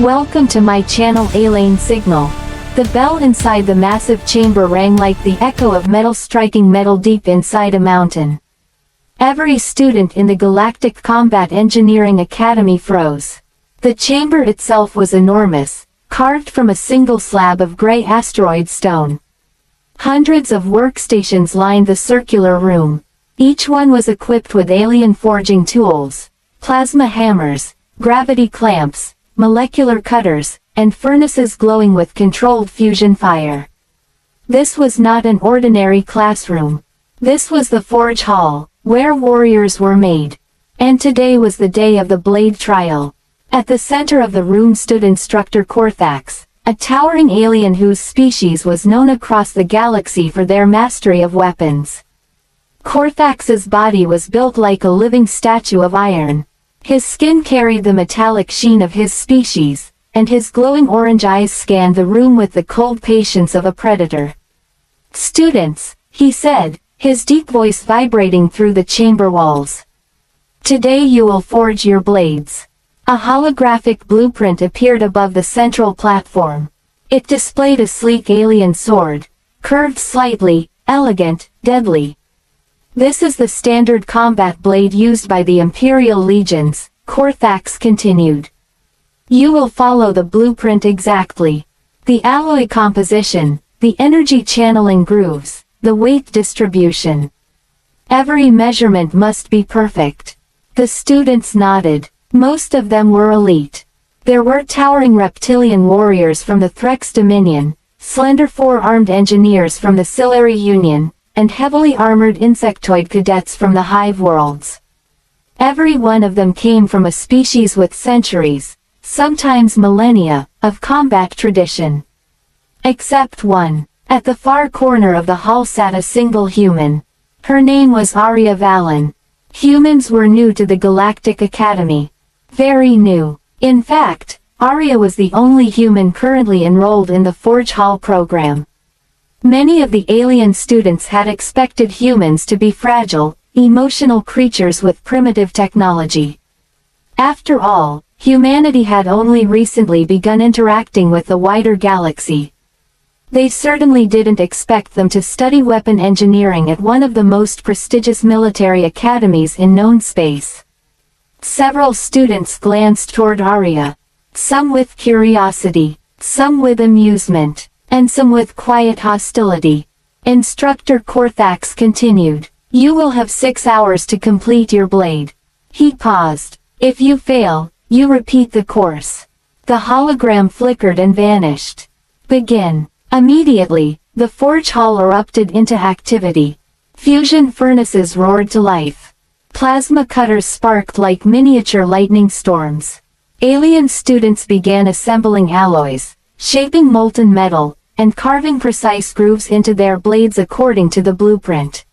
Welcome to my channel Alien Signal. The bell inside the massive chamber rang like the echo of metal striking metal deep inside a mountain. Every student in the Galactic Combat Engineering Academy froze. The chamber itself was enormous, carved from a single slab of gray asteroid stone. Hundreds of workstations lined the circular room. Each one was equipped with alien forging tools, plasma hammers, gravity clamps, molecular cutters, and furnaces glowing with controlled fusion fire. This was not an ordinary classroom. This was the Forge Hall, where warriors were made. And today was the day of the blade trial. At the center of the room stood Instructor Korthax, a towering alien whose species was known across the galaxy for their mastery of weapons. Korthax's body was built like a living statue of iron. His skin carried the metallic sheen of his species, and his glowing orange eyes scanned the room with the cold patience of a predator. "Students," he said, his deep voice vibrating through the chamber walls. "Today you will forge your blades." A holographic blueprint appeared above the central platform. It displayed a sleek alien sword, curved slightly, elegant, deadly. "This is the standard combat blade used by the Imperial Legions," Korthax continued. "You will follow the blueprint exactly. The alloy composition, the energy channeling grooves, the weight distribution. Every measurement must be perfect." The students nodded. Most of them were elite. There were towering reptilian warriors from the Threx Dominion, slender four-armed engineers from the Silary Union, and heavily armored insectoid cadets from the Hive worlds. Every one of them came from a species with centuries, sometimes millennia, of combat tradition. Except one. At the far corner of the hall sat a single human. Her name was Arya Valen. Humans were new to the Galactic Academy. Very new. In fact, Arya was the only human currently enrolled in the Forge Hall program. Many of the alien students had expected humans to be fragile, emotional creatures with primitive technology. After all, humanity had only recently begun interacting with the wider galaxy. They certainly didn't expect them to study weapon engineering at one of the most prestigious military academies in known space. Several students glanced toward Arya. Some with curiosity, some with amusement, and some with quiet hostility. Instructor Korthax continued. "You will have 6 hours to complete your blade." He paused. "If you fail, you repeat the course." The hologram flickered and vanished. "Begin." Immediately, the Forge Hall erupted into activity. Fusion furnaces roared to life. Plasma cutters sparked like miniature lightning storms. Alien students began assembling alloys, shaping molten metal, and carving precise grooves into their blades according to the blueprint.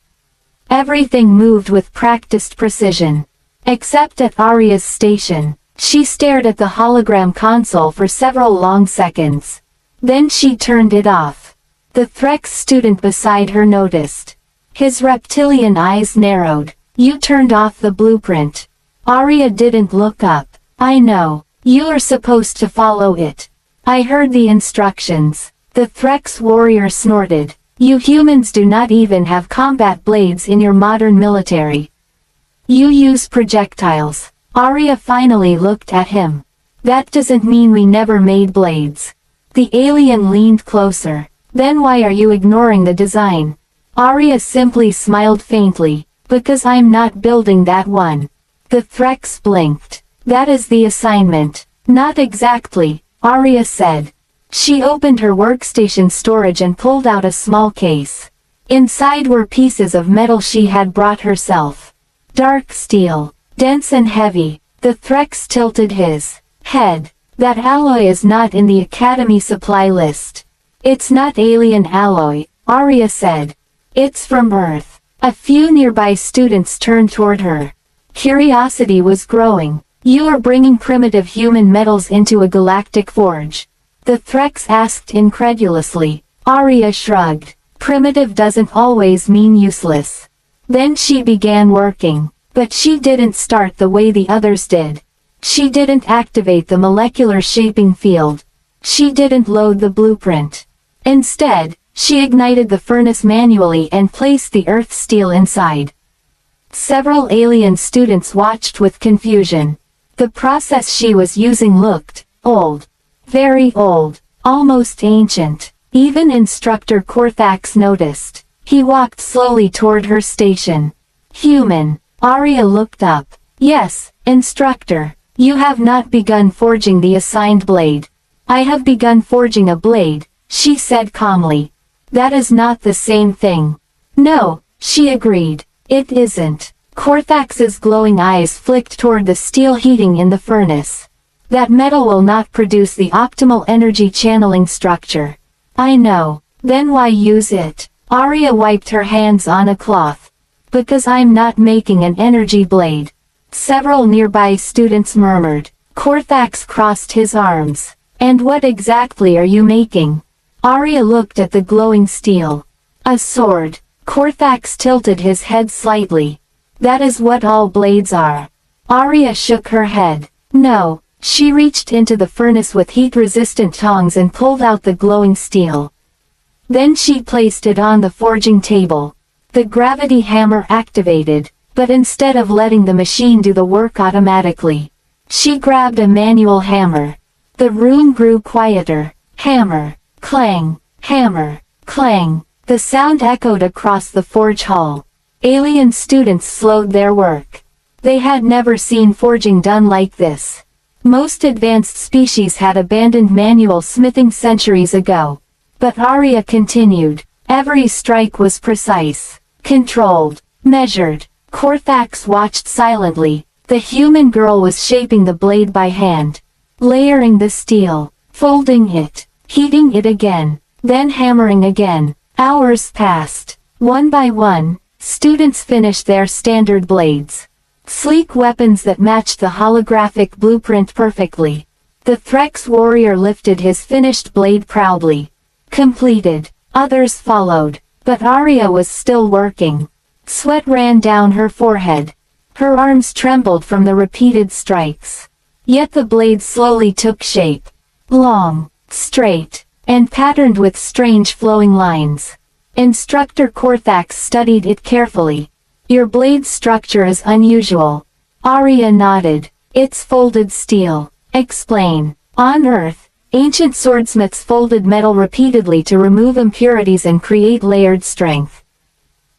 Everything moved with practiced precision. Except at Arya's station. She stared at the hologram console for several long seconds. Then she turned it off. The Threx student beside her noticed. His reptilian eyes narrowed. "You turned off the blueprint." Arya didn't look up. "I know. You are supposed to follow it. I heard the instructions." The Threx warrior snorted. "You humans do not even have combat blades in your modern military. You use projectiles." Arya finally looked at him. "That doesn't mean we never made blades." The alien leaned closer. "Then why are you ignoring the design?" Arya simply smiled faintly. "Because I'm not building that one." The Threx blinked. "That is the assignment." "Not exactly," Arya said. She opened her workstation storage and pulled out a small case. Inside were pieces of metal she had brought herself. Dark steel, dense and heavy. The Threx tilted his head. "That alloy is not in the Academy supply list." "It's not alien alloy," Arya said. "It's from Earth." A few nearby students turned toward her. Curiosity was growing. "You are bringing primitive human metals into a galactic forge?" The Threx asked incredulously. Arya shrugged. "Primitive doesn't always mean useless." Then she began working. But she didn't start the way the others did. She didn't activate the molecular shaping field. She didn't load the blueprint. Instead, she ignited the furnace manually and placed the earth steel inside. Several alien students watched with confusion. The process she was using looked old. Very old. Almost ancient. Even Instructor Corthax noticed. He walked slowly toward her station. Human. Arya looked up. Yes, Instructor. You have not begun forging the assigned blade. I have begun forging a blade, she said calmly. That is not the same thing. No, she agreed. It isn't. Corthax's glowing eyes flicked toward the steel heating in the furnace. That metal will not produce the optimal energy channeling structure. I know. Then why use it? Arya wiped her hands on a cloth. Because I'm not making an energy blade. Several nearby students murmured. Corthax crossed his arms. And what exactly are you making? Arya looked at the glowing steel. A sword. Corthax tilted his head slightly. That is what all blades are. Arya shook her head. No. She reached into the furnace with heat-resistant tongs and pulled out the glowing steel. Then she placed it on the forging table. The gravity hammer activated, but instead of letting the machine do the work automatically, she grabbed a manual hammer. The room grew quieter. Hammer, clang, hammer, clang. The sound echoed across the forge hall. Alien students slowed their work. They had never seen forging done like this. Most advanced species had abandoned manual smithing centuries ago. But Arya continued. Every strike was precise, controlled, measured. Corthax watched silently. The human girl was shaping the blade by hand. Layering the steel, folding it, heating it again, then hammering again. Hours passed. One by one, students finished their standard blades. Sleek weapons that matched the holographic blueprint perfectly. The Threx warrior lifted his finished blade proudly. Completed. Others followed. But Arya was still working. Sweat ran down her forehead. Her arms trembled from the repeated strikes. Yet the blade slowly took shape. Long, straight, and patterned with strange flowing lines. Instructor Corthax studied it carefully. Your blade's structure is unusual. Arya nodded. It's folded steel. Explain. On Earth, ancient swordsmiths folded metal repeatedly to remove impurities and create layered strength.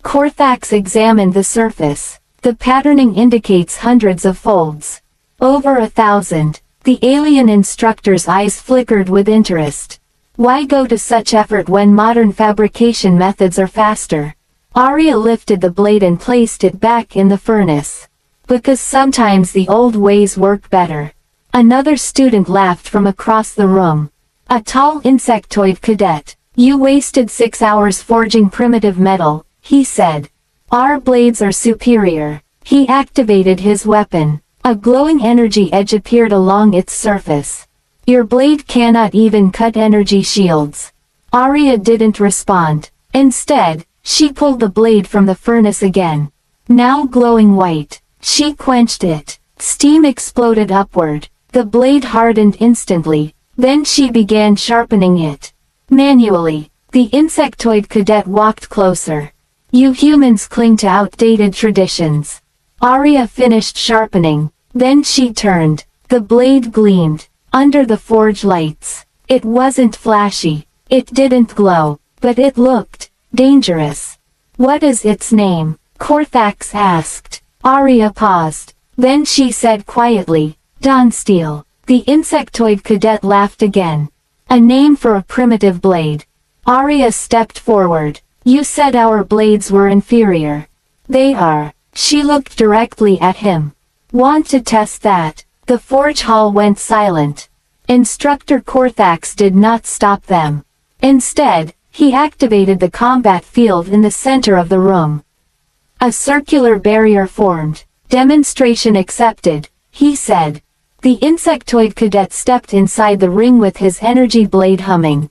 Corthax examined the surface. The patterning indicates hundreds of folds. Over 1,000. The alien instructor's eyes flickered with interest. Why go to such effort when modern fabrication methods are faster? Arya lifted the blade and placed it back in the furnace. Because sometimes the old ways work better. Another student laughed from across the room. A tall insectoid cadet. You wasted 6 hours forging primitive metal, he said. Our blades are superior. He activated his weapon. A glowing energy edge appeared along its surface. Your blade cannot even cut energy shields. Arya didn't respond. Instead, she pulled the blade from the furnace again. Now glowing white. She quenched it. Steam exploded upward. The blade hardened instantly. Then she began sharpening it. Manually. The insectoid cadet walked closer. You humans cling to outdated traditions. Arya finished sharpening. Then she turned. The blade gleamed. Under the forge lights. It wasn't flashy. It didn't glow. But it looked dangerous. What is its name? Corthax asked. Arya paused. Then she said quietly, Dawnsteel. The insectoid cadet laughed again. A name for a primitive blade. Arya stepped forward. You said our blades were inferior. They are. She looked directly at him. Want to test that? The forge hall went silent. Instructor Corthax did not stop them. Instead, he activated the combat field in the center of the room. A circular barrier formed. Demonstration accepted, he said. The insectoid cadet stepped inside the ring with his energy blade humming.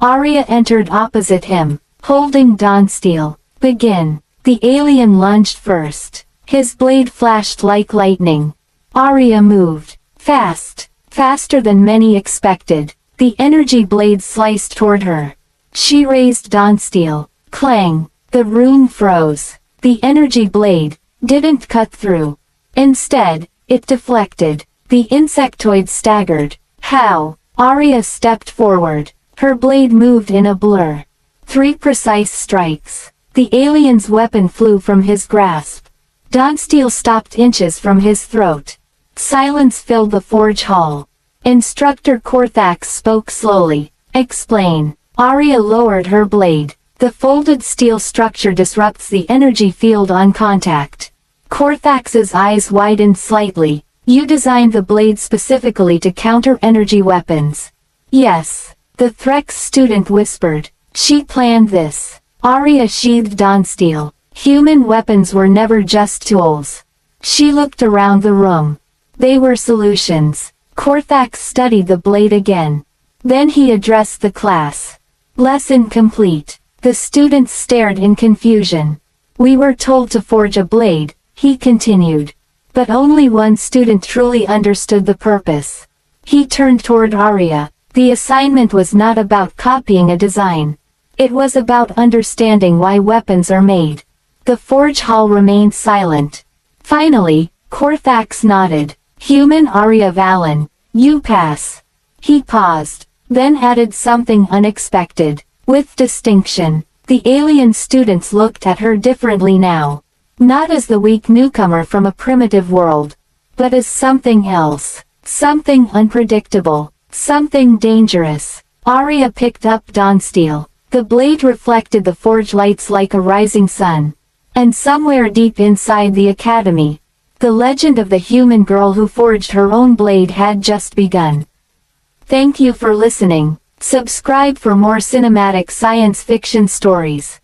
Arya entered opposite him, holding Dawnsteel. Begin. The alien lunged first. His blade flashed like lightning. Arya moved. Fast. Faster than many expected. The energy blade sliced toward her. She raised Dawnsteel. Clang. The rune froze. The energy blade didn't cut through. Instead, it deflected. The insectoid staggered. How? Arya stepped forward. Her blade moved in a blur. 3 precise strikes. The alien's weapon flew from his grasp. Dawnsteel stopped inches from his throat. Silence filled the forge hall. Instructor Korthax spoke slowly. Explain. Arya lowered her blade. The folded steel structure disrupts the energy field on contact. Korthax's eyes widened slightly. You designed the blade specifically to counter energy weapons. Yes. The Threx student whispered. She planned this. Arya sheathed Dawnsteel. Human weapons were never just tools. She looked around the room. They were solutions. Korthax studied the blade again. Then he addressed the class. Lesson complete. The students stared in confusion. We were told to forge a blade, he continued. But only one student truly understood the purpose. He turned toward Arya. The assignment was not about copying a design. It was about understanding why weapons are made. The forge hall remained silent. Finally, Korthax nodded. Human Arya Valen, you pass. He paused, then added something unexpected. With distinction, the alien students looked at her differently now. Not as the weak newcomer from a primitive world, but as something else. Something unpredictable. Something dangerous. Arya picked up Dawnsteel. The blade reflected the forge lights like a rising sun. And somewhere deep inside the academy, the legend of the human girl who forged her own blade had just begun. Thank you for listening. Subscribe for more cinematic science fiction stories.